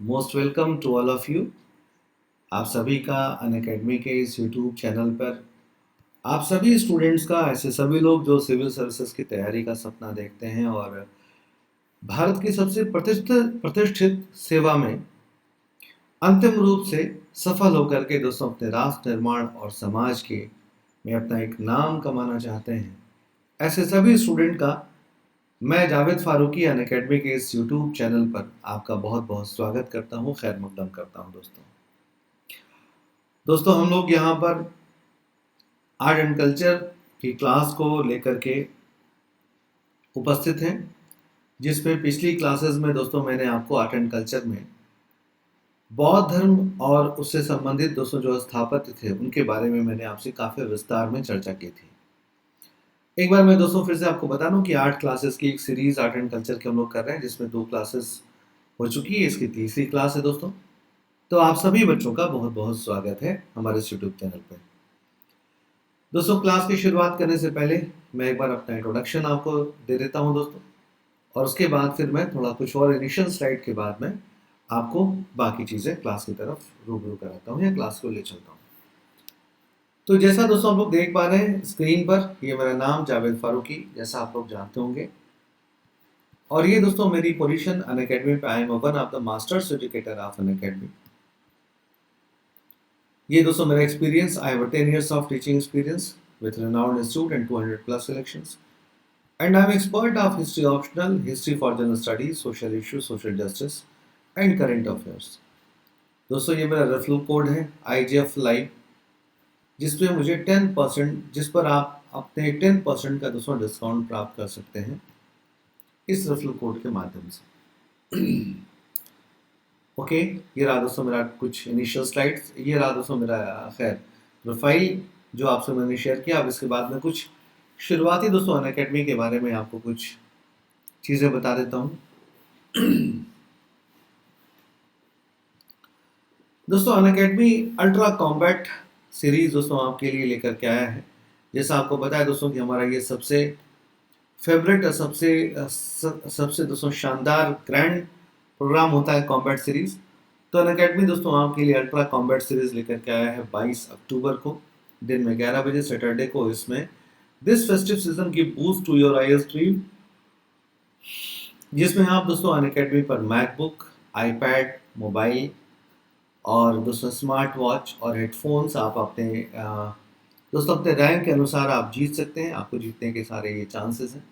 Most welcome to all of you. आप सभी का अनअकैडमी के इस यूट्यूब चैनल पर आप सभी स्टूडेंट्स का, ऐसे सभी लोग जो सिविल सर्विसेज की तैयारी का सपना देखते हैं और भारत की सबसे प्रतिष्ठित प्रतिष्ठित सेवा में अंतिम रूप से सफल होकर के दोस्तों अपने राष्ट्र निर्माण और समाज के में अपना एक नाम कमाना चाहते हैं, ऐसे सभी स्टूडेंट का मैं जावेद फारूकी अनअकैडमी के इस यूट्यूब चैनल पर आपका बहुत बहुत स्वागत करता हूँ, खैर मकदम करता हूँ। दोस्तों हम लोग यहाँ पर आर्ट एंड कल्चर की क्लास को लेकर के उपस्थित हैं, जिसमें पिछली क्लासेस में दोस्तों मैंने आपको आर्ट एंड कल्चर में बौद्ध धर्म और उससे संबंधित दोस्तों जो स्थापत्य थे उनके बारे में मैंने आपसे काफ़ी विस्तार में चर्चा की थी। एक बार मैं दोस्तों फिर से आपको बता दूं कि 8 क्लासेस की एक सीरीज आर्ट एंड कल्चर की हम लोग कर रहे हैं, जिसमें 2 क्लासेस हो चुकी है, इसकी तीसरी क्लास है दोस्तों। तो आप सभी बच्चों का बहुत बहुत स्वागत है हमारे इस यूट्यूब चैनल पर। दोस्तों क्लास की शुरुआत करने से पहले मैं एक बार अपना इंट्रोडक्शन आपको दे देता हूं दोस्तों, और उसके बाद फिर मैं थोड़ा कुछ और इनिशियल स्लाइड के बाद में आपको बाकी चीज़ें क्लास की तरफ रूबरू कराता हूं या क्लास को ले चलता हूं। तो जैसा दोस्तों आप लोग देख पा रहे हैं स्क्रीन पर, ये मेरा नाम जावेद फारूकी जैसा आप लोग जानते होंगे, और ये दोस्तों मेरी पोजीशन अनअकैडमी पे। I am one of the masters educator of Unacademy. ये दोस्तों मेरा experience, I have 10 years of teaching experience with renowned institute and 200 plus selections, and I'm expert of history optional, history for general studies, social issues, social justice and current affairs। दोस्तों ये मेरा referral code है IGF live, जिस पे मुझे 10%, जिस पर आप अपने 10% का दोस्तों डिस्काउंट प्राप्त कर सकते हैं इस रेफरल कोड के माध्यम से। ओके, ये रहा दोस्तों मेरा कुछ इनिशियल स्लाइड्स, ये रहा दोस्तों मेरा खैर प्रोफाइल जो आपसे मैंने शेयर किया। अब इसके बाद में कुछ शुरुआती दोस्तों अनअकैडमी के बारे में आपको कुछ चीज़ें बता देता हूँ। दोस्तों अनअकैडमी अल्ट्रा कॉम्बैट सीरीज दोस्तों आपके लिए लेकर के आया है। जैसा आपको पता है दोस्तों कि हमारा ये सबसे फेवरेट और सबसे दोस्तों शानदार ग्रैंड प्रोग्राम होता है कॉम्बैट सीरीज। तो अनअकैडमी दोस्तों आपके लिए अल्ट्रा कॉम्बैट सीरीज लेकर के आया है 22 अक्टूबर को दिन में 11 बजे सैटरडे को। इसमें दिस फेस्टिव सीजन की boost to your I stream, जिसमें आप दोस्तों अनअकैडमी पर मैकबुक, आईपैड, मोबाइल और दोस्तों स्मार्ट वॉच और हेडफोन्स आप अपने दोस्तों अपने रैंक के अनुसार आप जीत सकते हैं। आपको जीतने के सारे ये चांसेस हैं।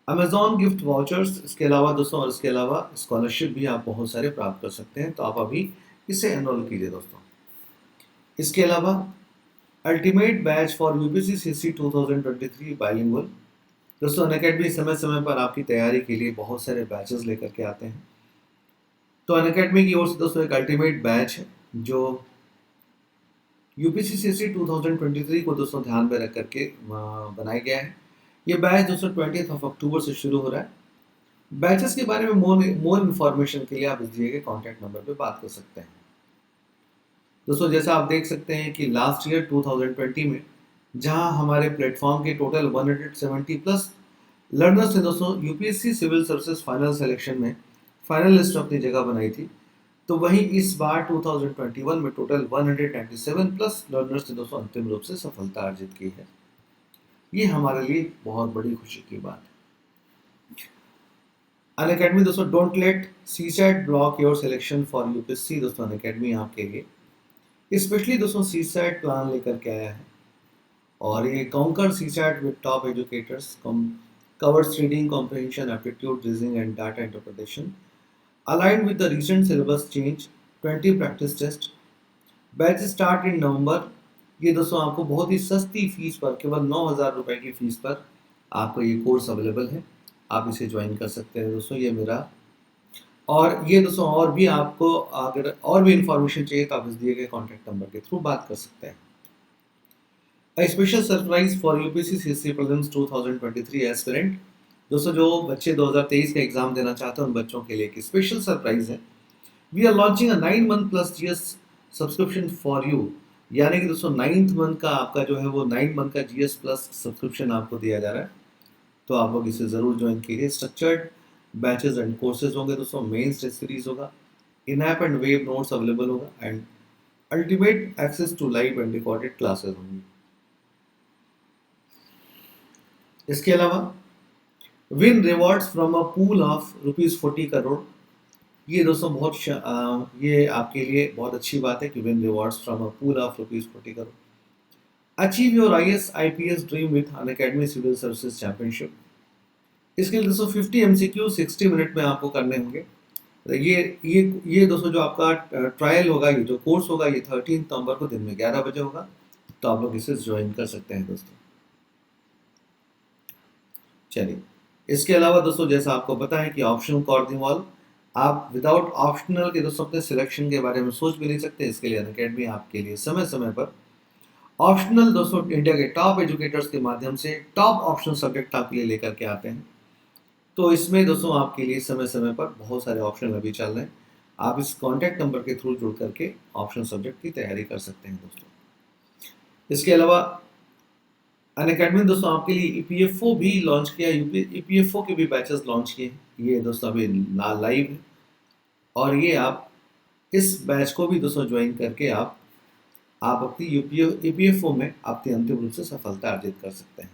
अमेजॉन गिफ्ट वाउचर्स, इसके अलावा दोस्तों, और इसके अलावा स्कॉलरशिप भी आप बहुत सारे प्राप्त कर सकते हैं। तो आप अभी इसे एनरोल कीजिए दोस्तों। इसके अलावा ultimate batch for UPC CC 2023 bilingual, दोस्तों अनअकैडमी समय समय पर आपकी तैयारी के लिए बहुत सारे बैचेस लेकर के आते हैं। तो अनअकैडमी की ओर से दोस्तों एक अल्टीमेट बैच है जो यूपीसीसीसी 2023 को दोस्तों ध्यान में रख करके बनाया गया है। ये बैच दोस्तों 20 अक्टूबर से शुरू हो रहा है। बैचेस के बारे में मोर इन्फॉर्मेशन के लिए आप इस दिए गए कॉन्टैक्ट नंबर पे बात कर सकते हैं। दोस्तों जैसा आप देख सकते हैं कि लास्ट ईयर 2020 में जहां हमारे प्लेटफॉर्म के टोटल 170 प्लस लर्नर्स ने दोस्तों UPSC civil services final selection में फाइनल लिस्ट अपनी जगह बनाई थी, तो वहीं इस बार 2021 में टोटल 197 प्लस लर्नर्स ने दोस्तों अंतिम रूप से सफलता अर्जित की है। ये हमारे लिए बहुत बड़ी खुशी की बात है। अनअकैडमी दोस्तों don't let CSAT block your selection for UPSC. दोस्तों अनअकैडमी आपके लिए स्पेशली दोस्तों सीसैट प्लान लेकर के आया है, और ये conquer CSAT with top educators covers reading comprehension, aptitude, reasoning and data interpretation aligned with the recent syllabus change, 20 practice test, batch start in November. ये दोस्तों आपको बहुत ही सस्ती फीस पर, केवल 9,000 रुपये की फीस पर आपको ये कोर्स अवेलेबल है। आप इसे ज्वाइन कर सकते हैं दोस्तों। ये मेरा, और ये दोस्तों और भी आपको अगर और भी इंफॉर्मेशन चाहिए तो आप इस दिए गए कॉन्टैक्ट नंबर के थ्रू बात कर सकते हैं। A special surprise for UPSC CSC Prelims 2023 aspirant, दोस्तों जो बच्चे 2023 का एग्जाम देना चाहते हैं उन बच्चों के लिए एक स्पेशल सरप्राइज है। We are launching a 9 month plus GS subscription for you, यानी कि दोस्तों 9th मंथ का आपका जो है वो 9 मंथ का जीएस प्लस सब्सक्रिप्शन आपको दिया जा रहा है। तो आप लोग इसे ज़रूर ज्वाइन कीजिए। स्ट्रक्चर्ड बैचेस एंड कोर्सेज होंगे दोस्तों, मेंस टेस्ट सीरीज होगा, in app and web notes available होगा and ultimate access to live and recorded classes होंगी। इसके अलावा win rewards from a pool of ₹40 crore. ये दोस्तों ये आपके लिए बहुत अच्छी बात है कि win rewards from a pool of ₹40 crore. Achieve your IAS IPS dream with Unacademy civil services championship. इसके लिए दोस्तों 50 एमसीक्यू 60 मिनट में आपको करने होंगे। ये दोस्तों जो आपका ट्रायल होगा, ये जो कोर्स होगा, ये 13 नवंबर को दिन में 11 बजे होगा, तो आप लोग इसे ज्वाइन कर सकते हैं दोस्तों। चलिए, इसके अलावा दोस्तों जैसा आपको पता है कि ऑप्शनल कॉर्निवॉल, आप विदाउट ऑप्शनल के दोस्तों अपने सिलेक्शन के बारे में सोच भी नहीं सकते। इसके लिए अनअकैडमी आपके लिए समय समय पर ऑप्शनल दोस्तों इंडिया के टॉप एजुकेटर्स के माध्यम से टॉप ऑप्शनल सब्जेक्ट आपके लिए लेकर के आते हैं। तो इसमें दोस्तों आपके लिए समय समय पर बहुत सारे ऑप्शन अभी चल रहे हैं। आप इस कॉन्टैक्ट नंबर के थ्रू जुड़ करके ऑप्शनल सब्जेक्ट की तैयारी कर सकते हैं दोस्तों। इसके अलावा अनअकैडमी दोस्तों आपके लिए ईपीएफओ भी लॉन्च किया है। ईपीएफओ के भी बैचेस लॉन्च किए हैं। ये दोस्तों अभी लाइव है और ये आप इस बैच को भी दोस्तों ज्वाइन करके आप अपनी ईपीएफओ में अपनी अंतिम रूप से सफलता अर्जित कर सकते हैं।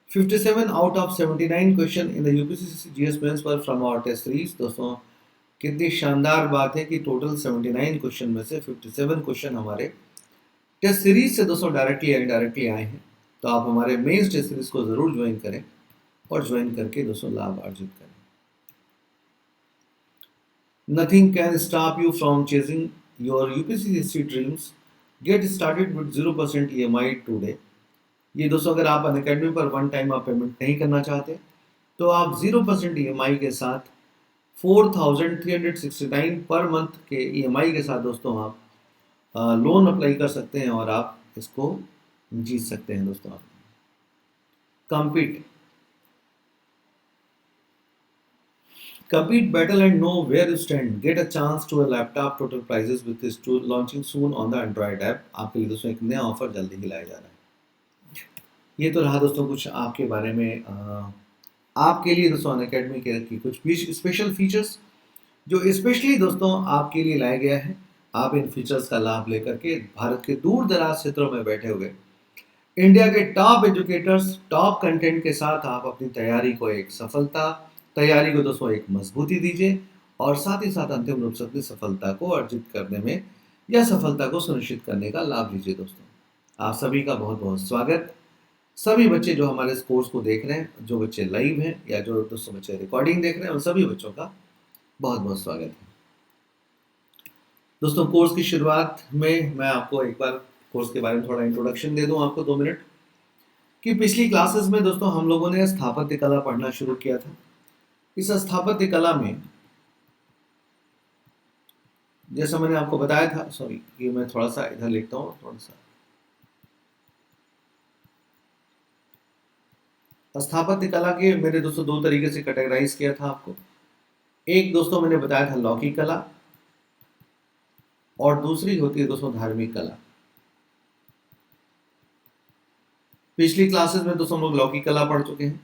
57 out of 79 question in the UPSC GS mains पर फ्रॉम आवर टेस्ट सीरीज। दोस्तों कितनी शानदार बात है कि टोटल 79 क्वेश्चन में से 57 क्वेश्चन हमारे टेस्ट सीरीज से दोस्तों डायरेक्टली या इनडायरेक्टली आए हैं। तो आप हमारे मेंस टेस्ट सीरीज को जरूर ज्वाइन करें और ज्वाइन करके दोस्तों लाभ अर्जित करें। Nothing can stop you from chasing your UPSC dreams. Get started with 0% EMI today. ये दोस्तों अगर आप अनअकैडमी पर वन टाइम आप पेमेंट नहीं करना चाहते तो आप 0% EMI के साथ 4369 पर मंथ के EMI के साथ दोस्तों आप लोन अप्लाई कर सकते हैं और आप इसको जीत सकते हैं दोस्तों। आप compete battle and know where you stand. Get a chance to a laptop total prizes with this tool launching soon on the Android app। आपके लिए दोस्तों एक नया ऑफर जल्दी ही लाया जा रहा है। ये तो रहा दोस्तों कुछ आपके बारे में आपके लिए दोस्तों अनअकैडमी की कुछ स्पेशल फीचर्स जो स्पेशली दोस्तों आपके लिए लाया गया है। आप इन फीचर्स का लाभ लेकर के भारत के दूर दराज क्षेत्रों में बैठे हुए इंडिया के टॉप एजुकेटर्स टॉप कंटेंट के साथ आप अपनी तैयारी को दोस्तों एक मजबूती दीजिए और साथ ही साथ अंतिम रूप से अपनी सफलता को अर्जित करने में या सफलता को सुनिश्चित करने का लाभ लीजिए दोस्तों। आप सभी का बहुत बहुत स्वागत। सभी बच्चे जो हमारे इस कोर्स को देख रहे हैं, जो बच्चे लाइव हैं या जो दोस्तों बच्चे रिकॉर्डिंग देख रहे हैं, उन सभी बच्चों का बहुत बहुत स्वागत है दोस्तों। कोर्स की शुरुआत में मैं आपको एक बार कोर्स के बारे में थोड़ा इंट्रोडक्शन दे दूं आपको 2 मिनट कि पिछली क्लासेस में दोस्तों हम लोगों ने स्थापत्य कला पढ़ना शुरू किया था। इस स्थापत्य कला में जैसा मैंने आपको बताया था, सॉरी ये मैं थोड़ा सा इधर लिखता हूँ, थोड़ा सा स्थापत्य कला के मेरे दोस्तों 2 तरीके से कैटेगराइज किया था आपको। एक दोस्तों मैंने बताया था लौकिक कला और दूसरी होती है दोस्तों धार्मिक कला। पिछली क्लासेस में दोस्तों हम लोग लौकिक कला पढ़ चुके हैं।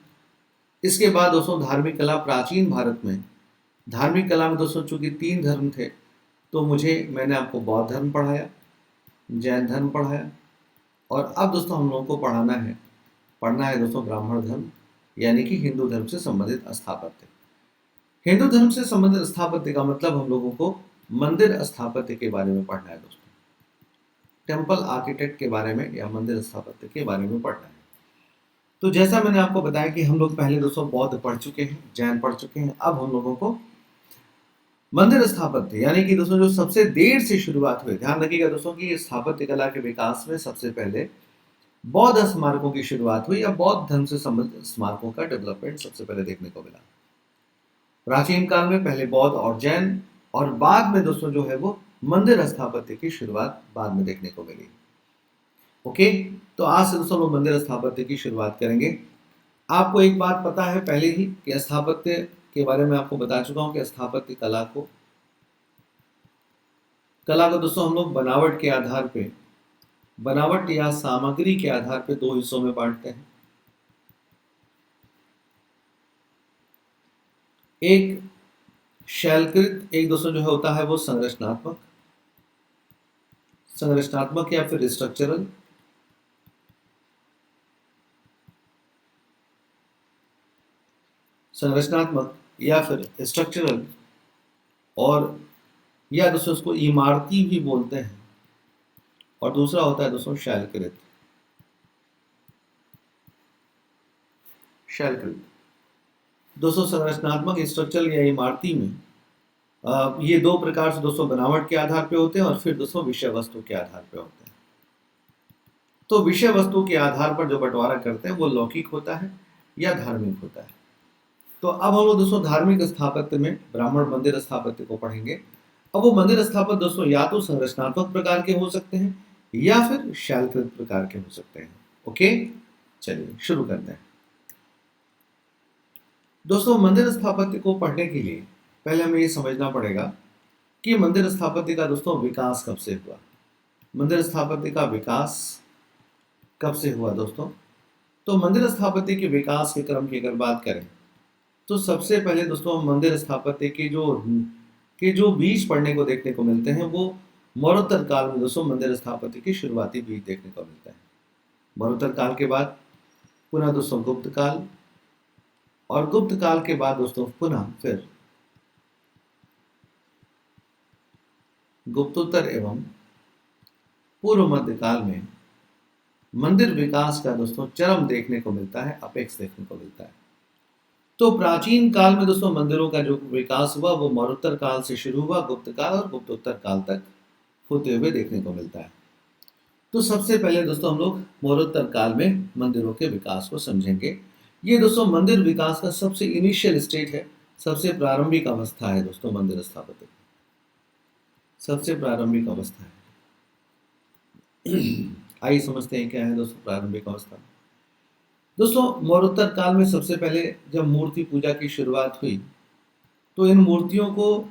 इसके बाद दोस्तों धार्मिक कला, प्राचीन भारत में धार्मिक कला में दोस्तों चूंकि 3 धर्म थे तो मैंने आपको बौद्ध धर्म पढ़ाया, जैन धर्म पढ़ाया और अब दोस्तों हम लोगों को पढ़ना है दोस्तों ब्राह्मण धर्म यानी कि हिंदू धर्म से संबंधित स्थापत्य। हिंदू धर्म से संबंधित स्थापत्य का मतलब हम लोगों को मंदिर स्थापत्य के बारे में पढ़ना है दोस्तों। टेम्पल आर्किटेक्ट के बारे में या मंदिर स्थापत्य के बारे में पढ़ना है। तो जैसा मैंने आपको बताया कि हम लोग पहले दोस्तों बौद्ध पढ़ चुके हैं, जैन पढ़ चुके हैं, अब हम लोगों को मंदिर स्थापत्य यानी कि दोस्तों जो सबसे देर से शुरुआत हुई। ध्यान रखिएगा दोस्तों कि स्थापत्य कला के विकास में सबसे पहले बौद्ध स्मारकों की शुरुआत हुई या बौद्ध धर्म से संबंधित स्मारकों का डेवलपमेंट सबसे पहले देखने को मिला। प्राचीन काल में पहले बौद्ध और जैन और बाद में दोस्तों जो है वो मंदिर स्थापत्य की शुरुआत बाद में देखने को मिली। ओके, तो आज से दोस्तों लोग मंदिर स्थापत्य की शुरुआत करेंगे। आपको एक बात पता है पहले ही कि स्थापत्य के बारे में आपको बता चुका हूं कि स्थापत्य कला को दोस्तों हम लोग बनावट या सामग्री के आधार पे 2 हिस्सों में बांटते हैं। एक शैलकृत एक दोस्तों जो है होता है वो संरचनात्मक, संरचनात्मक या फिर स्ट्रक्चरल, संरचनात्मक या फिर स्ट्रक्चरल, और या दोस्तों उसको इमारती भी बोलते हैं। और दूसरा होता है दोस्तों शैलकृत। शैलकृत दोस्तों संरचनात्मक, स्ट्रक्चरल या इमारती में ये दो प्रकार से दोस्तों बनावट के आधार पे होते हैं और फिर दोस्तों विषय वस्तु के आधार पे होते हैं। तो विषय वस्तु के आधार पर जो बंटवारा करते हैं वो लौकिक होता है या धार्मिक होता है। तो अब हम लोग दोस्तों धार्मिक स्थापत्य में ब्राह्मण मंदिर स्थापत्य को पढ़ेंगे। अब वो मंदिर स्थापत्य दोस्तों या तो संरचनात्मक प्रकार के हो सकते हैं या फिर शैलकृत प्रकार के हो सकते हैं। ओके, चलिए शुरू करते हैं। दोस्तों मंदिर स्थापत्य को पढ़ने के लिए पहले हमें ये समझना पड़ेगा कि मंदिर स्थापत्य का दोस्तों विकास कब से हुआ। मंदिर स्थापत्य का विकास कब से हुआ दोस्तों? तो मंदिर स्थापत्य के विकास के क्रम की अगर बात करें तो सबसे पहले दोस्तों मंदिर स्थापत्य के जो बीज पढ़ने को देखने को मिलते हैं वो मौर्योत्तर काल में दोस्तों मंदिर स्थापत्य की शुरुआती बीज देखने को मिलता है। मौर्योत्तर काल के बाद पुनः दोस्तों गुप्त काल, और गुप्त काल के बाद दोस्तों पुनः फिर गुप्तोत्तर एवं पूर्व मध्य काल में मंदिर विकास का दोस्तों चरम देखने को मिलता है, अपेक्स देखने को मिलता है। तो प्राचीन काल में दोस्तों मंदिरों का जो विकास हुआ वो मौर्योत्तर काल से शुरू हुआ, गुप्त काल और गुप्तोत्तर काल तक होते हुए देखने को मिलता है। तो सबसे पहले दोस्तों हम लोग मौर्योत्तर काल में मंदिरों के विकास को समझेंगे। ये दोस्तों मंदिर विकास का सबसे इनिशियल स्टेज है, सबसे प्रारंभिक अवस्था है दोस्तों मंदिर स्थापत्य की, सबसे प्रारंभिक अवस्था है। आइए समझते हैं क्या है दोस्तों प्रारंभिक अवस्था। दोस्तों मौर्योत्तर काल में सबसे पहले जब मूर्ति पूजा की शुरुआत हुई तो इन मूर्तियों को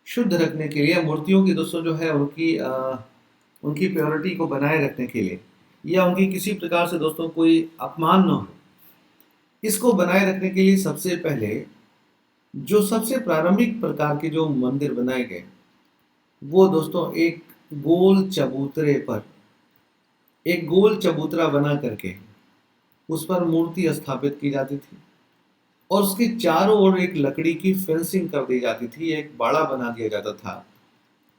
शुद्ध रखने के लिए, मूर्तियों की दोस्तों जो है उनकी प्योरिटी को बनाए रखने के लिए या उनकी किसी प्रकार से दोस्तों कोई अपमान न हो, इसको बनाए रखने के लिए सबसे पहले जो सबसे प्रारंभिक प्रकार के जो मंदिर बनाए गए वो दोस्तों एक गोल चबूतरा बना करके उस पर मूर्ति स्थापित की जाती थी और उसके चारों ओर एक लकड़ी की फेंसिंग कर दी जाती थी, एक बाड़ा बना दिया जाता था।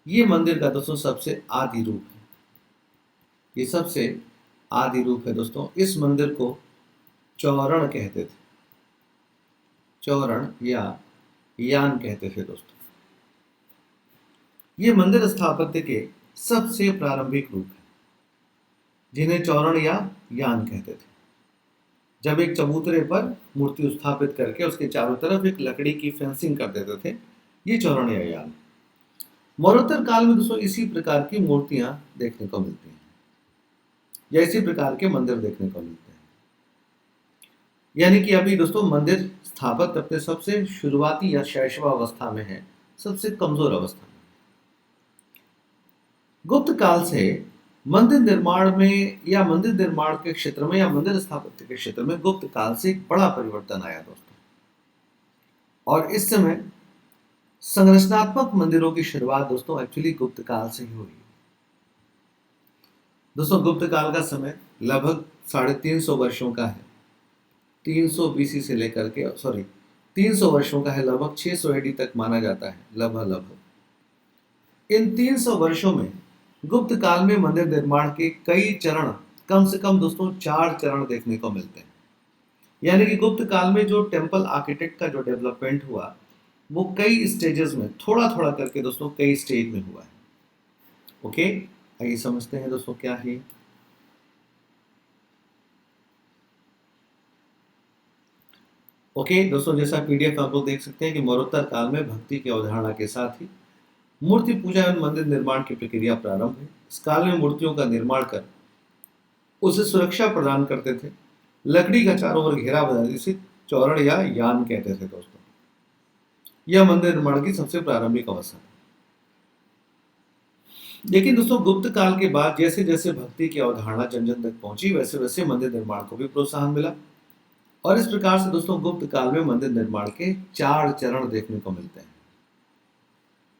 ये मंदिर का दोस्तों सबसे आदि रूप है, ये सबसे आदि रूप है दोस्तों। इस मंदिर को चौरण कहते थे, चौरण या यान कहते थे दोस्तों। ये मंदिर स्थापत्य के सबसे प्रारंभिक रूप है जिन्हें चौरण या यान कहते थे। जब एक चबूतरे पर मूर्ति स्थापित करके उसके चारों तरफ एक लकड़ी की फेंसिंग कर देते थे, ये चौरण या यान। मौर्योत्तर काल में दोस्तों इसी प्रकार की मूर्तियां देखने को मिलती हैं या इसी प्रकार के मंदिर देखने को मिलते हैं। यानी कि अभी दोस्तों मंदिर स्थापत्य अपने सबसे शुरुआती या शैशवावस्था में है, सबसे कमजोर अवस्था में। गुप्त काल से मंदिर निर्माण में या मंदिर निर्माण के क्षेत्र में या मंदिर स्थापत्य के क्षेत्र में गुप्त काल से एक बड़ा परिवर्तन आया दोस्तों, और इस समय संरचनात्मक मंदिरों की शुरुआत दोस्तों एक्चुअली गुप्त काल से ही हुई। दोस्तों गुप्त काल का समय लगभग 350 वर्षों का है, 300 बीसी से लेकर के 300 वर्षों का है, लगभग 600 एडी तक माना जाता है लगभग। इन 300 वर्षों में गुप्त काल में मंदिर निर्माण के कई चरण, कम से कम दोस्तों 4 चरण देखने को मिलते हैं। यानी कि गुप्त काल में जो टेम्पल आर्किटेक्ट का जो डेवलपमेंट हुआ वो कई स्टेजेस में, थोड़ा थोड़ा करके दोस्तों कई स्टेज में हुआ है। ओके, आइए समझते हैं दोस्तों क्या है। ओके दोस्तों, जैसा पीडीएफ आप लोग देख सकते हैं कि मौर्योत्तर काल में भक्ति की अवधारणा के साथ ही मूर्ति पूजा एवं मंदिर निर्माण की प्रक्रिया प्रारंभ हुई। इस काल में मूर्तियों का निर्माण कर उसे सुरक्षा प्रदान करते थे, लकड़ी का चारों ओर घेरा बना, जिसे चौरण या यान कहते थे दोस्तों। यह मंदिर निर्माण की सबसे प्रारंभिक अवस्था है। लेकिन दोस्तों गुप्त काल के बाद जैसे जैसे भक्ति की अवधारणा जन जन तक पहुंची, वैसे वैसे मंदिर निर्माण को भी प्रोत्साहन मिला, और इस प्रकार से दोस्तों गुप्त काल में मंदिर निर्माण के 4 चरण देखने को मिलते हैं।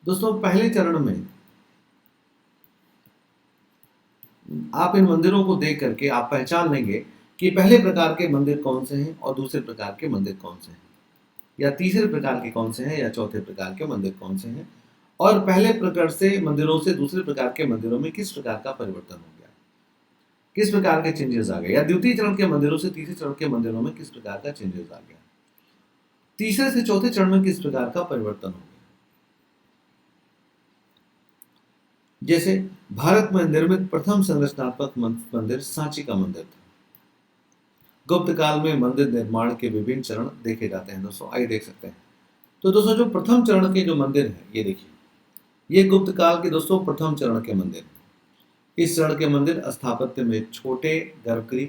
दोस्तों पहले चरण में आप इन मंदिरों को देख करके आप पहचान लेंगे कि पहले प्रकार के मंदिर कौन से हैं और दूसरे प्रकार के मंदिर कौन से हैं, या तीसरे प्रकार के कौन से हैं, या चौथे प्रकार के मंदिर कौन से हैं, और पहले प्रकार से मंदिरों से दूसरे प्रकार के मंदिरों में किस प्रकार का परिवर्तन हो गया, किस प्रकार के चेंजेस आ गए, या द्वितीय चरण के मंदिरों से तीसरे चरण के मंदिरों में किस प्रकार का चेंजेस आ गया, तीसरे से चौथे चरण में किस प्रकार का परिवर्तन हो गया। जैसे भारत में निर्मित प्रथम संरचनात्मक मंदिर सांची का मंदिर था। गुप्त काल में मंदिर निर्माण के विभिन्न चरण देखे जाते हैं दोस्तों, आइए देख सकते हैं। तो दोस्तों जो प्रथम चरण के जो मंदिर हैं, ये देखिए, ये गुप्त काल के दोस्तों प्रथम चरण के मंदिर हैं। इस चरण के मंदिर स्थापत्य में छोटे गर्भगृह,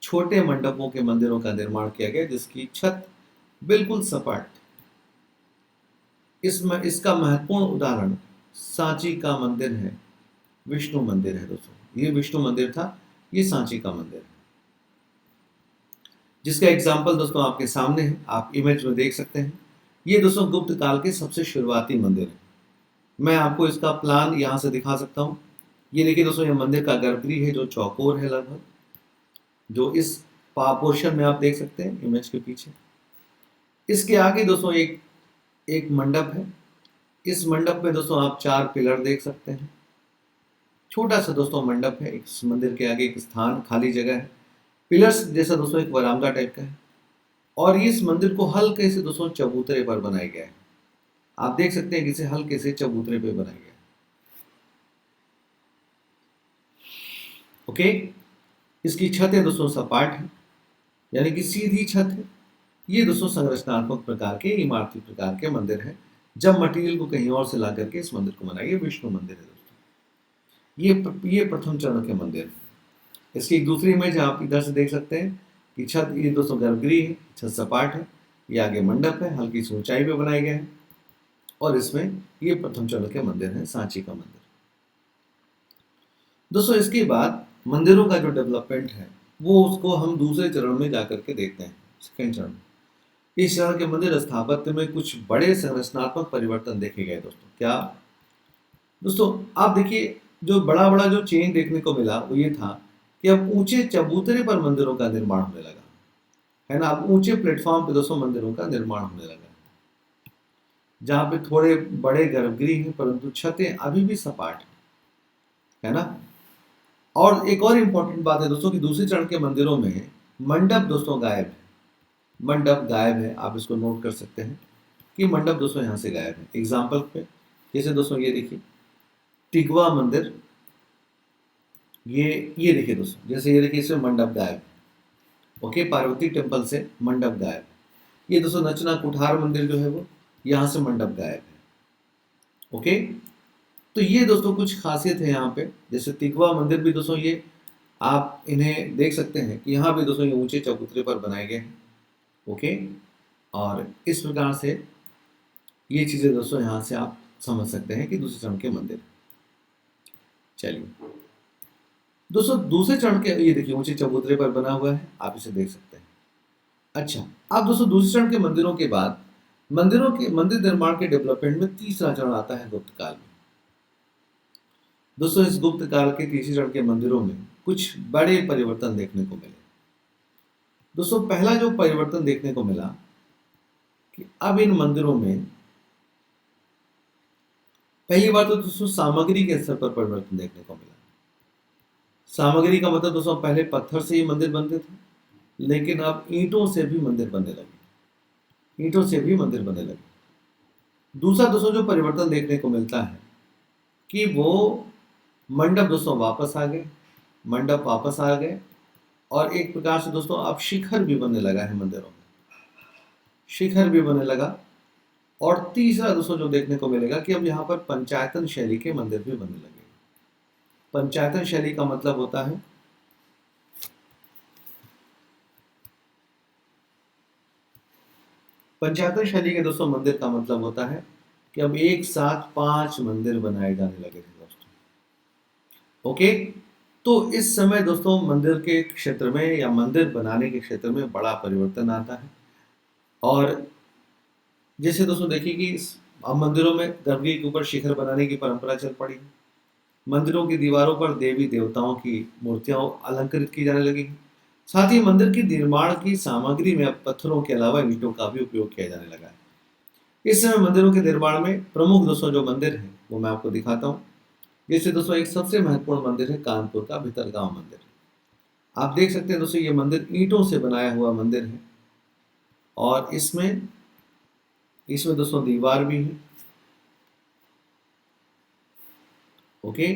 छोटे मंडपों के मंदिरों का निर्माण किया गया, जिसकी छत बिल्कुल सपाट। इसमें इसका महत्वपूर्ण उदाहरण सांची का मंदिर है, विष्णु मंदिर है दोस्तों। ये विष्णु मंदिर था, ये सांची का मंदिर है, जिसका एग्जाम्पल दोस्तों आपके सामने है, आप इमेज में देख सकते हैं। ये दोस्तों गुप्त काल के सबसे शुरुआती मंदिर है। मैं आपको इसका प्लान यहाँ से दिखा सकता हूँ। ये देखिए दोस्तों, ये मंदिर का गर्भगृह है जो चौकोर है लगभग, जो इस पोर्शन में आप देख सकते हैं इमेज के पीछे। इसके आगे दोस्तों एक मंडप है। इस मंडप में दोस्तों आप 4 पिलर देख सकते हैं। छोटा सा दोस्तों मंडप है, इस मंदिर के आगे एक स्थान खाली जगह है, पिलर्स जैसा दोस्तों एक वरामदा टाइप का है। और इस मंदिर को हल्के से दोस्तों चबूतरे पर बनाया गया है। आप देख सकते हैं कि इसे हल्के से चबूतरे पर बनाया गया है। ओके, इसकी छतें दोस्तों सपाट है, यानी कि सीधी छत है। ये दोस्तों संरचनात्मक प्रकार के, इमारती प्रकार के मंदिर हैं। जब मटेरियल को कहीं और से ला करके इस मंदिर को बनाया, ये विष्णु मंदिर है दोस्तों। ये प्रथम चरण के मंदिर है। इसकी एक दूसरी इमेज आप इधर से देख सकते हैं कि छत, ये दोस्तों गर्भगृह है, छत सपाट है, ये आगे मंडप है, हल्की सी ऊंचाई पे बनाया गया है, और इसमें ये प्रथम चरण के मंदिर है, सांची का मंदिर। दोस्तों इसके बाद मंदिरों का जो डेवलपमेंट है वो उसको हम दूसरे चरण में जाकर के देखते हैं, सेकेंड चरण में। इस चरण के मंदिर स्थापत्य में कुछ बड़े संरचनात्मक परिवर्तन देखे गए दोस्तों। क्या दोस्तों, आप देखिए, जो बड़ा बड़ा जो चेंज देखने को मिला वो ये था कि अब ऊंचे चबूतरे पर मंदिरों का निर्माण होने लगा है ना। अब ऊंचे प्लेटफॉर्म पे दोस्तों मंदिरों का निर्माण होने लगा, जहाँ पे थोड़े बड़े गर्भगृह हैं परंतु छतें अभी भी सपाट है ना। और एक और इम्पोर्टेंट बात है दोस्तों कि दूसरे चरण के मंदिरों में मंडप दोस्तों गायब है। मंडप गायब है, आप इसको नोट कर सकते हैं कि मंडप दोस्तों यहाँ से गायब है। एग्जाम्पल पे जैसे दोस्तों ये देखिए टिगवा मंदिर, ये देखिए दोस्तों, जैसे ये देखिए इसमें मंडप गायब है। ओके, पार्वती टेम्पल से मंडप गायब है। ये दोस्तों नचना कुठार मंदिर जो है वो, यहाँ से मंडप गायब है। ओके, तो ये दोस्तों कुछ खासियत है यहाँ पे। जैसे तिगवा मंदिर भी दोस्तों, ये आप इन्हें देख सकते हैं कि यहाँ भी दोस्तों ये ऊंचे चबूतरे पर बनाए गए हैं। ओके, और इस प्रकार से ये चीज़ें दोस्तों यहाँ से आप समझ सकते हैं कि दूसरे चरण के मंदिर। चलिए दोस्तों, दूसरे चरण के ये देखिए ऊंचे चबूतरे पर बना हुआ है, आप इसे देख सकते हैं। अच्छा, अब दोस्तों दूसरे चरण के मंदिरों के बाद मंदिर निर्माण के डेवलपमेंट में तीसरा चरण आता है गुप्त काल में। दोस्तों इस गुप्त काल के तीसरे चरण के मंदिरों में कुछ बड़े परिवर्तन देखने को मिले। दोस्तों पहला जो परिवर्तन देखने को मिला कि अब इन मंदिरों में पहली बार तो दोस्तों सामग्री के स्तर पर परिवर्तन देखने को मिला। सामग्री का मतलब दोस्तों पहले पत्थर से ही मंदिर बनते थे, लेकिन अब ईंटों से भी मंदिर बनने लगे, ईंटों से भी मंदिर बनने लगे। दूसरा दोस्तों जो परिवर्तन देखने को मिलता है कि वो मंडप दोस्तों वापस आ गए, मंडप वापस आ गए, और एक प्रकार से दोस्तों अब शिखर भी बनने लगा है मंदिरों में, शिखर भी बनने लगा। और तीसरा दोस्तों जो देखने को मिलेगा कि अब यहाँ पर पंचायतन शैली के मंदिर भी बनने लगे। पंचायतन शैली का मतलब होता है पंचायतन शैली के दोस्तों मंदिर का मतलब होता है कि अब एक साथ 5 मंदिर बनाए जाने लगे थे दोस्तों। ओके, तो इस समय दोस्तों मंदिर के क्षेत्र में या मंदिर बनाने के क्षेत्र में बड़ा परिवर्तन आता है। और जैसे दोस्तों देखिए कि अब मंदिरों में गर्भगृह के ऊपर शिखर बनाने की परंपरा चल पड़ी। मंदिरों की दीवारों पर देवी देवताओं की मूर्तियां अलंकृत की जाने लगी। साथ ही मंदिर की निर्माण की सामग्री में अब पत्थरों के अलावा ईंटों का भी उपयोग किया जाने लगा है। इस समय मंदिरों के निर्माण में प्रमुख दोस्तों जो मंदिर हैं वो मैं आपको दिखाता हूँ। जैसे दोस्तों एक सबसे महत्वपूर्ण मंदिर है कानपुर का भितरगांव मंदिर। आप देख सकते हैं दोस्तों ये मंदिर ईंटों से बनाया हुआ मंदिर है और इसमें इसमें दोस्तों दीवार भी है। ओके,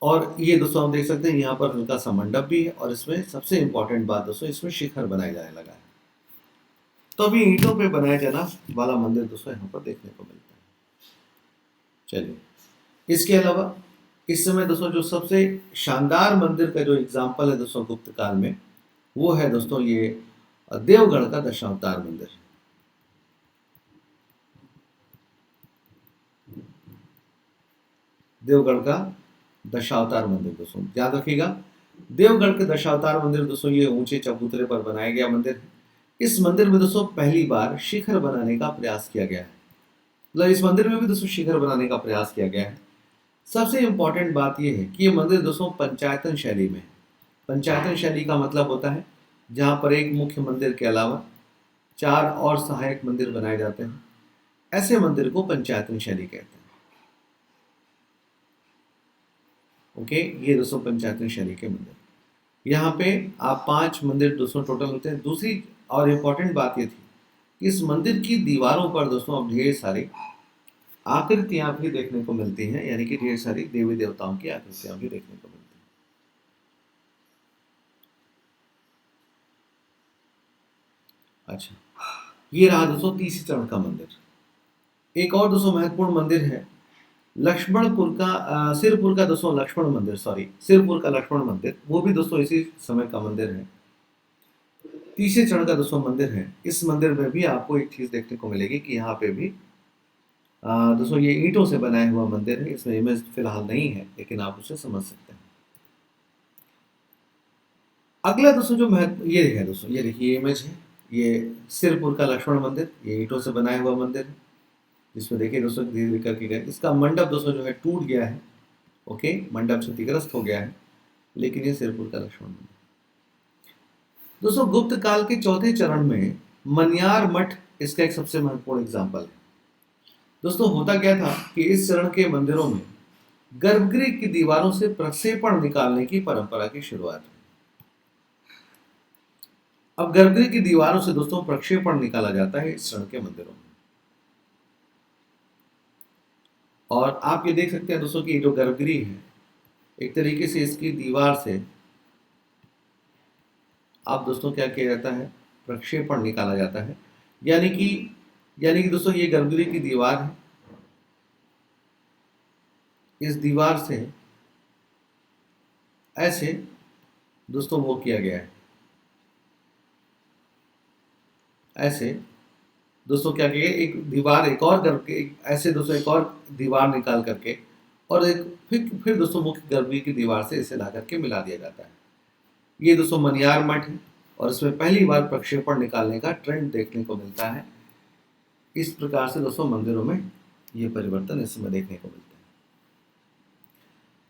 और ये दोस्तों हम देख सकते हैं यहाँ पर हल्का सा मंडप भी है और इसमें सबसे इंपॉर्टेंट बात दोस्तों इसमें शिखर बनाए जाने लगा है। तो अभी ईंटों पे बनाया जाना वाला मंदिर दोस्तों यहाँ पर देखने को मिलता है। चलिए, इसके अलावा इस समय दोस्तों जो सबसे शानदार मंदिर का जो एग्जाम्पल है दोस्तों गुप्त काल में, वो है दोस्तों ये देवगढ़ का दशावतार मंदिर। देवगढ़ का दशावतार मंदिर दोस्तों याद रखिएगा। देवगढ़ के दशावतार मंदिर दोस्तों ये ऊंचे चबूतरे पर बनाया गया मंदिर है। इस मंदिर में दोस्तों पहली बार शिखर बनाने का प्रयास किया गया है। मतलब इस मंदिर में भी दोस्तों शिखर बनाने का प्रयास किया गया है। सबसे इंपॉर्टेंट बात यह है कि ये मंदिर दोस्तों पंचायतन शैली में है। पंचायतन शैली का मतलब होता है जहाँ पर एक मुख्य मंदिर के अलावा 4 और सहायक मंदिर बनाए जाते हैं। ऐसे मंदिर को पंचायतन शैली कहते हैं। ओके, ये दोस्तों पंचायतन शैली के मंदिर। यहाँ पे आप 5 मंदिर दोस्तों टोटल होते हैं। दूसरी और इम्पोर्टेंट बात ये थी कि इस मंदिर की दीवारों पर दोस्तों अब ढेर सारी आकृतियां भी देखने को मिलती हैं, यानी कि ढेर सारी देवी देवताओं की आकृतियां भी देखने को मिलती हैं। अच्छा, ये रहा दोस्तों तीसरे चरण का मंदिर। एक और दोस्तों महत्वपूर्ण मंदिर है लक्ष्मणपुर का सिरपुर का दोस्तों लक्ष्मण मंदिर, सॉरी सिरपुर का लक्ष्मण मंदिर, वो भी दोस्तों इसी समय का मंदिर है। तीसरे चरण का दोस्तों मंदिर है। इस मंदिर में भी आपको एक चीज देखने को मिलेगी कि यहाँ पे भी दोस्तों ये ईंटों से बनाया हुआ मंदिर है। इसमें इमेज फिलहाल नहीं है लेकिन आप उसे समझ सकते हैं। अगला दोस्तों जो महत्व ये है दोस्तों, ये देखिए इमेज है, ये सिरपुर का लक्ष्मण मंदिर, ये ईंटों से बनाया हुआ मंदिर है जिसमें देखिए दोस्तों धीरे धीरे करके गए। इसका मंडप दोस्तों जो है टूट गया है। ओके, मंडप क्षतिग्रस्त हो गया है, लेकिन ये सिरपुर का लक्ष्मण मंदिर। दोस्तों गुप्त काल के चौथे चरण में मनियार मठ इसका एक सबसे महत्वपूर्ण एग्जाम्पल है। दोस्तों होता क्या था कि इस चरण के मंदिरों में गर्भगृह की दीवारों से प्रक्षेपण निकालने की परंपरा की शुरुआत हुई। अब गर्भगृह की दीवारों से दोस्तों प्रक्षेपण निकाला जाता है इस चरण के मंदिरों में। और आप ये देख सकते हैं दोस्तों कि जो गर्भगृह है एक तरीके से इसकी दीवार से आप दोस्तों क्या किया जाता है, प्रक्षेपण निकाला जाता है। यानी कि दोस्तों ये गर्भगृह की दीवार है, इस दीवार से ऐसे दोस्तों वो किया गया है, ऐसे दोस्तों क्या किया, एक दीवार एक और करके ऐसे दोस्तों एक और दीवार निकाल करके और एक फिर दोस्तों मुख्य गर्भगृह की दीवार से इसे ला करके मिला दिया जाता है। ये दोस्तों मनियार मठ है और इसमें पहली बार प्रक्षेपण निकालने का ट्रेंड देखने को मिलता है। इस प्रकार से दोस्तों मंदिरों में ये परिवर्तन इस समय देखने को मिलता है।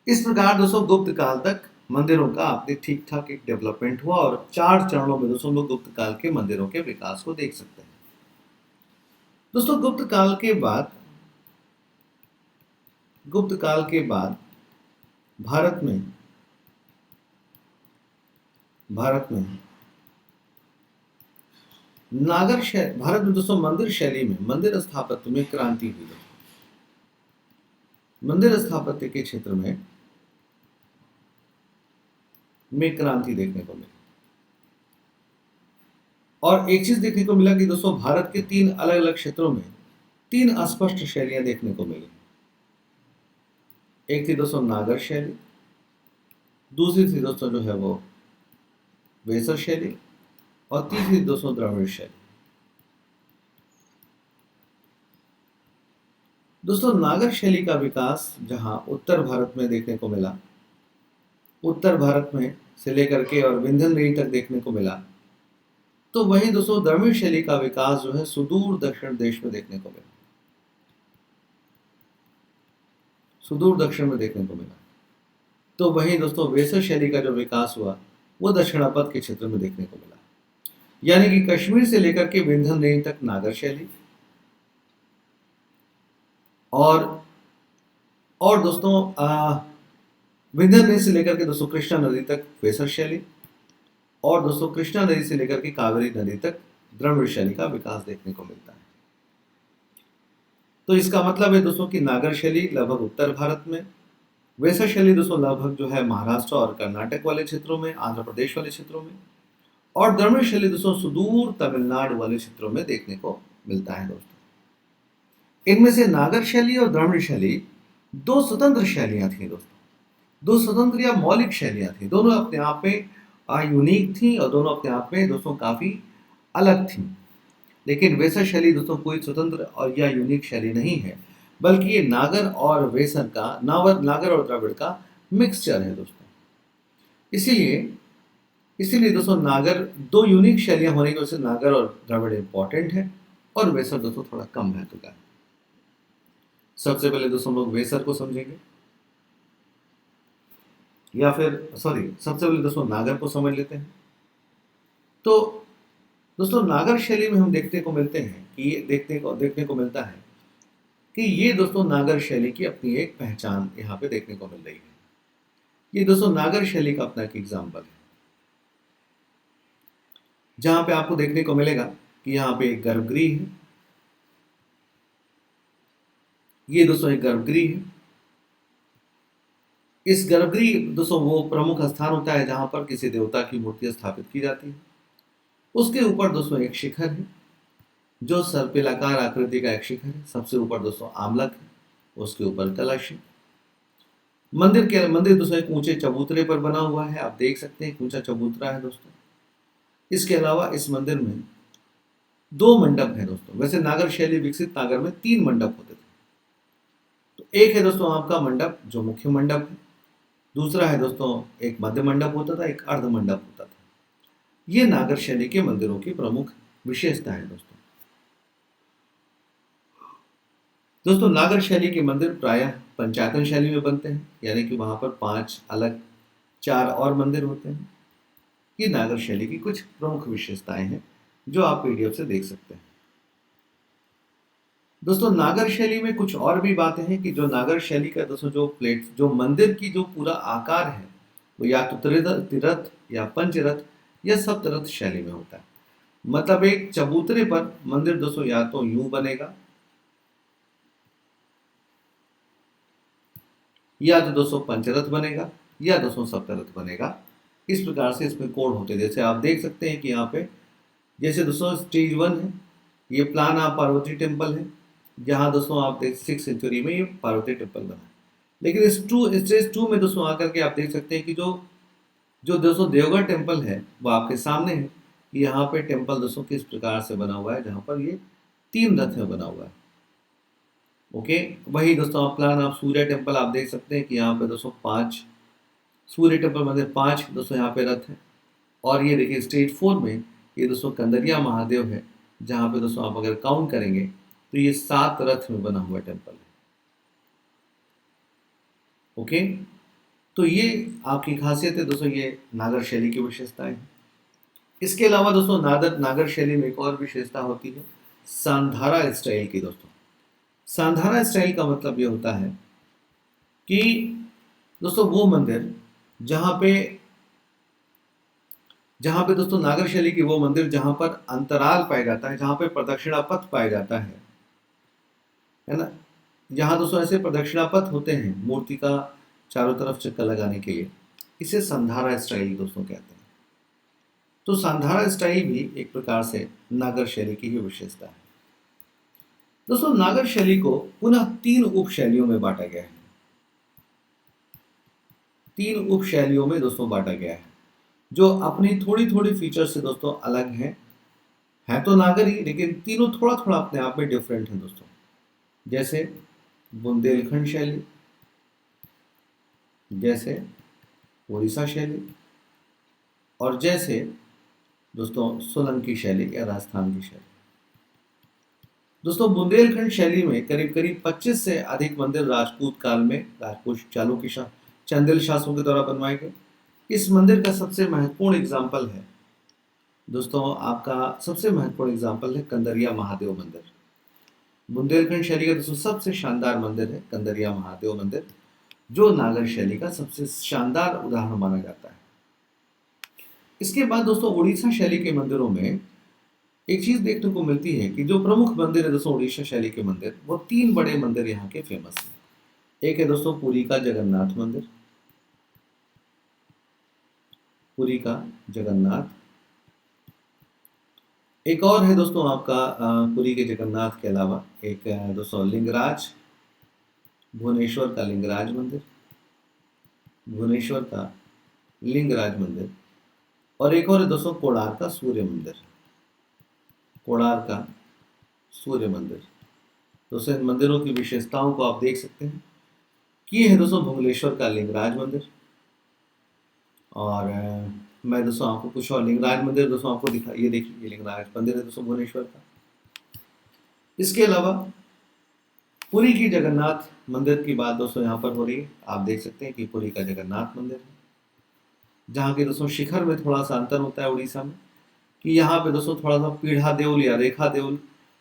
इस प्रकार दोस्तों गुप्त काल तक मंदिरों का आपने ठीक ठाक एक डेवलपमेंट हुआ और 4 चरणों में दोस्तों लोग गुप्त काल के मंदिरों के विकास को देख सकते हैं। दोस्तों गुप्त काल के बाद भारत में दोस्तों मंदिर शैली में मंदिर स्थापत्य में क्रांति हुई। मंदिर स्थापत्य के क्षेत्र में क्रांति देखने को मिली और एक चीज देखने को मिला कि दोस्तों भारत के 3 अलग अलग क्षेत्रों में 3 अस्पष्ट शैलियां देखने को मिली। एक थी दोस्तों नागर शैली, दूसरी थी दोस्तों जो है वो वेसर शैली और तीसरी दोस्तों द्रविड़ शैली। दोस्तों नागर शैली का विकास जहां उत्तर भारत में देखने को मिला, उत्तर भारत में से लेकर के और विंध्य रेंज तक देखने को मिला, तो वहीं दोस्तों द्रविड़ शैली का विकास जो है सुदूर दक्षिण देश में देखने को मिला। सुदूर दक्षिण में देखने को मिला। तो वहीं दोस्तों वेसर शैली का जो विकास हुआ वो दक्षिणापथ के क्षेत्र में देखने को मिला, यानी कि कश्मीर से लेकर के विंध्य रेंज तक नागर शैली, और दोस्तों विंध्य रेंज से लेकर के दोस्तों कृष्णा नदी तक वेसर शैली, और दोस्तों कृष्णा नदी से लेकर के कावेरी नदी तक द्रविड़ शैली का विकास देखने को मिलता है। तो इसका मतलब है दोस्तों कि नागर शैली लगभग उत्तर भारत में, वेसर शैली दोस्तों लगभग जो है महाराष्ट्र और कर्नाटक वाले क्षेत्रों में, आंध्र प्रदेश वाले क्षेत्रों में, और द्रविड़ शैली दोस्तों सुदूर तमिलनाडु वाले क्षेत्रों में देखने को मिलता है दोस्तों। इनमें से नागर शैली और द्रविड़ शैली दो स्वतंत्र शैलियां थी दोस्तों, दो स्वतंत्र या मौलिक शैलियां थी, दोनों अपने आप में यूनिक थी और दोनों अपने आप में दोस्तों काफी अलग थी। लेकिन वेसर शैली दोस्तों कोई स्वतंत्र और या यूनिक शैली नहीं है, बल्कि ये नागर और वेसर का नागर और द्रविड़ का मिक्सचर है दोस्तों। इसीलिए दोस्तों नागर दो यूनिक शैलियां होने की वजह से नागर और द्रविड़ इंपॉर्टेंट है और वेसर दोस्तों थोड़ा कम महत्व का है। सबसे पहले दोस्तों लोग वेसर को समझेंगे, या फिर सबसे पहले दोस्तों नागर को समझ लेते हैं। तो दोस्तों नागर शैली में हम देखने को मिलता है कि ये दोस्तों नागर शैली की अपनी एक पहचान यहाँ पे देखने को मिल रही है। ये दोस्तों नागर शैली का अपना एक एग्जाम्पल है, जहां पे आपको देखने को मिलेगा कि यहाँ पे एक गर्भगृह है। ये दोस्तों एक गर्भगृह है। इस गर्भगृह दोस्तों वो प्रमुख स्थान होता है जहां पर किसी देवता की मूर्ति स्थापित की जाती है। उसके ऊपर दोस्तों एक शिखर है, जो सर्पिलाकार आकृति का एक शिखर है। सबसे ऊपर दोस्तों आमलक है, उसके ऊपर कलश है। मंदिर दोस्तों एक ऊंचे चबूतरे पर बना हुआ है, आप देख सकते हैं ऊंचा चबूतरा है दोस्तों। इसके अलावा इस मंदिर में दो मंडप है दोस्तों। वैसे नागर शैली विकसित नागर में 3 मंडप होते थे। तो एक है दोस्तों आपका मंडप जो मुख्य मंडप है, दूसरा है दोस्तों एक मध्य मंडप होता था, एक अर्ध मंडप होता था। ये नागर शैली के मंदिरों की प्रमुख विशेषता है दोस्तों। नागर शैली के मंदिर प्रायः पंचायतन शैली में बनते हैं, यानी कि वहां पर 5 अलग 4 और मंदिर होते हैं। ये नागर शैली की कुछ प्रमुख विशेषताएं हैं जो आप पीडीएफ से देख सकते हैं। दोस्तों नागर शैली में कुछ और भी बातें हैं कि जो नागर शैली का दोस्तों जो मंदिर की जो पूरा आकार है वो या तो त्रिरथ या पंचरथ या सप्तरथ शैली में होता है। मतलब एक चबूतरे पर मंदिर दोस्तों या तो यूं बनेगा या तो दोस्तों पंचरथ बनेगा या दोस्तों सप्तरथ बनेगा। इस प्रकार से इसमें कोड होते हैं। जैसे आप देख सकते हैं कि यहाँ पे जैसे दोस्तों स्टेज 1 है, ये प्लान ऑफ पार्वती टेम्पल है, जहाँ दोस्तों आप देख 6th सेंचुरी में ये पार्वती टेम्पल बना है। लेकिन स्टेज 2 में दोस्तों आकर के आप देख सकते हैं कि जो दोस्तों देवगढ़ टेम्पल है वो आपके सामने है। यहाँ पे टेम्पल दोस्तों किस प्रकार से बना हुआ है, जहाँ पर ये 3 रथ में बना हुआ है। ओके, वही दोस्तों प्लान ऑफ सूर्य टेम्पल आप देख सकते हैं कि यहाँ पे दोस्तों 5 सूर्य टेम्पल मंदिर 5 दोस्तों यहाँ पे रथ है। और ये देखिए स्टेज 4 में ये दोस्तों कंदरिया महादेव है, जहाँ पे दोस्तों आप अगर काउंट करेंगे तो ये 7 रथ में बना हुआ टेम्पल है। ओके, तो ये आपकी खासियत है दोस्तों, ये नागर शैली की विशेषताएं हैं। इसके अलावा दोस्तों नागर शैली में एक और विशेषता होती है सांधारा स्टाइल की दोस्तों। सांधारा स्टाइल का मतलब ये होता है कि दोस्तों वो मंदिर जहाँ पे दोस्तों नागर शैली की वो मंदिर जहाँ पर अंतराल पाया जाता है, जहाँ पे प्रदक्षिणा पथ पाया जाता है ना, जहाँ दोस्तों ऐसे प्रदक्षिणा पथ होते हैं मूर्ति का चारों तरफ चक्कर लगाने के लिए, इसे सांधारा स्टाइल दोस्तों कहते हैं। तो सांधारा स्टाइल भी एक प्रकार से नागर शैली की ही विशेषता है दोस्तों। नागर शैली को पुनः 3 उप शैलियों में बांटा गया है। 3 उप शैलियों में दोस्तों बांटा गया है, जो अपनी थोड़ी फीचर से दोस्तों अलग है तो नागर ही, लेकिन तीनों थोड़ा अपने आप में डिफरेंट है दोस्तों। जैसे बुंदेलखंड शैली, जैसे उड़ीसा शैली, और जैसे दोस्तों सोलंकी शैली या राजस्थान की शैली। दोस्तों बुंदेलखंड शैली में करीब करीब 25 से अधिक मंदिर राजपूत काल में राजपूत चालुक्य चंदेल शासकों के द्वारा बनवाए गए। इस मंदिर का सबसे महत्वपूर्ण एग्जाम्पल है दोस्तों, आपका सबसे महत्वपूर्ण एग्जाम्पल है कंदरिया महादेव मंदिर। बुंदेलखंड शैली का दोस्तों सबसे शानदार मंदिर है कंदरिया महादेव मंदिर, जो नागर शैली का सबसे शानदार उदाहरण माना जाता है। इसके बाद दोस्तों उड़ीसा शैली के मंदिरों में एक चीज देखने को मिलती है कि जो प्रमुख मंदिर है दोस्तों उड़ीसा शैली के मंदिर, वो तीन बड़े मंदिर यहाँ के फेमस हैं। एक है दोस्तों पुरी का जगन्नाथ मंदिर, पुरी का जगन्नाथ। एक और है दोस्तों आपका पुरी के जगन्नाथ के अलावा एक दोस्तों लिंगराज, भुवनेश्वर का लिंगराज मंदिर, भुवनेश्वर का लिंगराज मंदिर। और एक और है दोस्तों कोणार्क का सूर्य मंदिर, कोणार्क का सूर्य मंदिर। दोस्तों इन मंदिरों की विशेषताओं को आप देख सकते हैं कि ये है दोस्तों भुवनेश्वर का लिंगराज मंदिर। और मैं दोस्तों आपको कुछ और लिंगराज मंदिर दोस्तों आपको दिखा, ये देखिए ये लिंगराज मंदिर है दोस्तों भुवनेश्वर का। इसके अलावा पुरी की जगन्नाथ मंदिर की बात दोस्तों यहाँ पर हो रही है। आप देख सकते हैं कि पुरी का जगन्नाथ मंदिर है, जहाँ के दोस्तों शिखर में थोड़ा सा अंतर होता है उड़ीसा में, कि यहाँ पे दोस्तों थोड़ा सा पीढ़ा देउल या रेखा देउल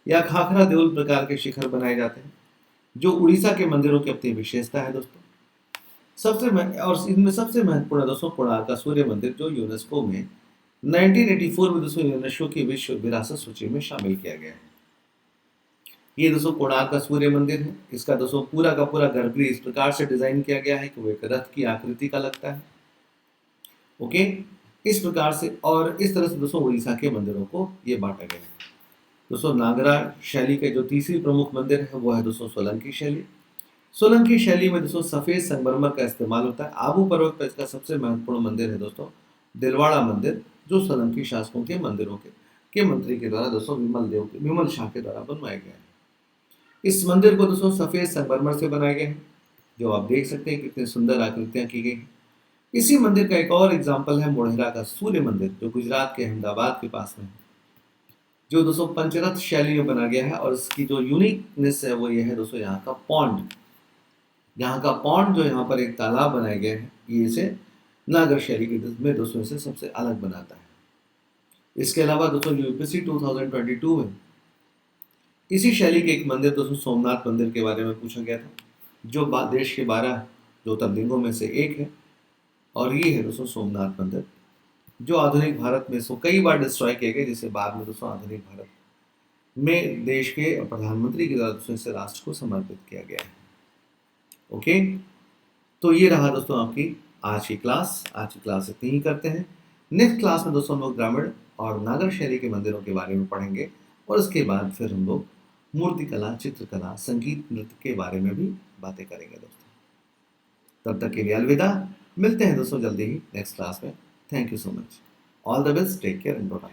या खाखरा देउल प्रकार के शिखर बनाए जाते हैं, जो उड़ीसा के मंदिरों की अपनी विशेषता है दोस्तों। और इनमें सबसे महत्वपूर्ण है दोस्तों कोणार्क का सूर्य मंदिर, जो यूनेस्को में 1984 में दोस्तों यूनेस्को की विश्व विरासत सूची में शामिल किया गया है। ये दोस्तों कोणार्क का सूर्य मंदिर है। इसका दोस्तों पूरा का पूरा गर्भगृह इस प्रकार से डिजाइन किया गया है कि वो एक रथ की आकृति का लगता है। ओके, इस प्रकार से और इस तरह से दोस्तों उड़ीसा के मंदिरों को ये बांटा गया है। दोस्तों नागरा शैली के जो तीसरी प्रमुख मंदिर है वो है दोस्तों सोलंकी शैली। सोलंकी शैली में दोस्तों सफेद संगमरमर का इस्तेमाल होता है। आबू पर्वत पर इसका सबसे महत्वपूर्ण मंदिर है दोस्तों दिलवाड़ा मंदिर, जो सोलंकी शासकों के मंदिरों के मंत्री के द्वारा दोस्तों विमल शाह के द्वारा बनवाया गया है। इस मंदिर को दोस्तों सफेद संगमरमर से बनाया गया है, जो आप देख सकते हैं कितनी सुंदर आकृतियां की गई हैं। इसी मंदिर का एक और एग्जाम्पल है मोढेरा का सूर्य मंदिर, जो गुजरात के अहमदाबाद के पास में है, जो दोस्तों पंचरथ शैली में बना गया है। और इसकी जो यूनिकनेस है वो ये है दोस्तों यहाँ का पॉन्ड, यहाँ का पॉन्ड जो यहाँ पर एक तालाब बनाया गया है, ये इसे नागर शैली के में दोस्तों इसे सबसे अलग बनाता है। इसके अलावा दोस्तों यूपीएससी 2022 में इसी शैली के एक मंदिर दोस्तों सोमनाथ मंदिर के बारे में पूछा गया था, जो देश के 12 ज्योतिर्लिंगों में से एक है। और ये है दोस्तों सोमनाथ मंदिर, जो आधुनिक भारत में सो कई बार डिस्ट्रॉय किए गए, जिसे बाद में दोस्तों आधुनिक भारत में देश के प्रधानमंत्री के द्वारा दोस्तों इसे राष्ट्र को समर्पित किया गया है। ओके, तो ये रहा दोस्तों आपकी आज की क्लास। आज की क्लास इतनी ही करते हैं। नेक्स्ट क्लास में दोस्तों हम लोग ग्रामीण और नागर शैली के मंदिरों के बारे में पढ़ेंगे, और उसके बाद फिर हम लोग मूर्तिकला, चित्रकला, संगीत, नृत्य के बारे में भी बातें करेंगे दोस्तों। तब तक के लिए अलविदा, मिलते हैं दोस्तों जल्दी ही नेक्स्ट क्लास में। Thank you so much, all the best, take care and bye.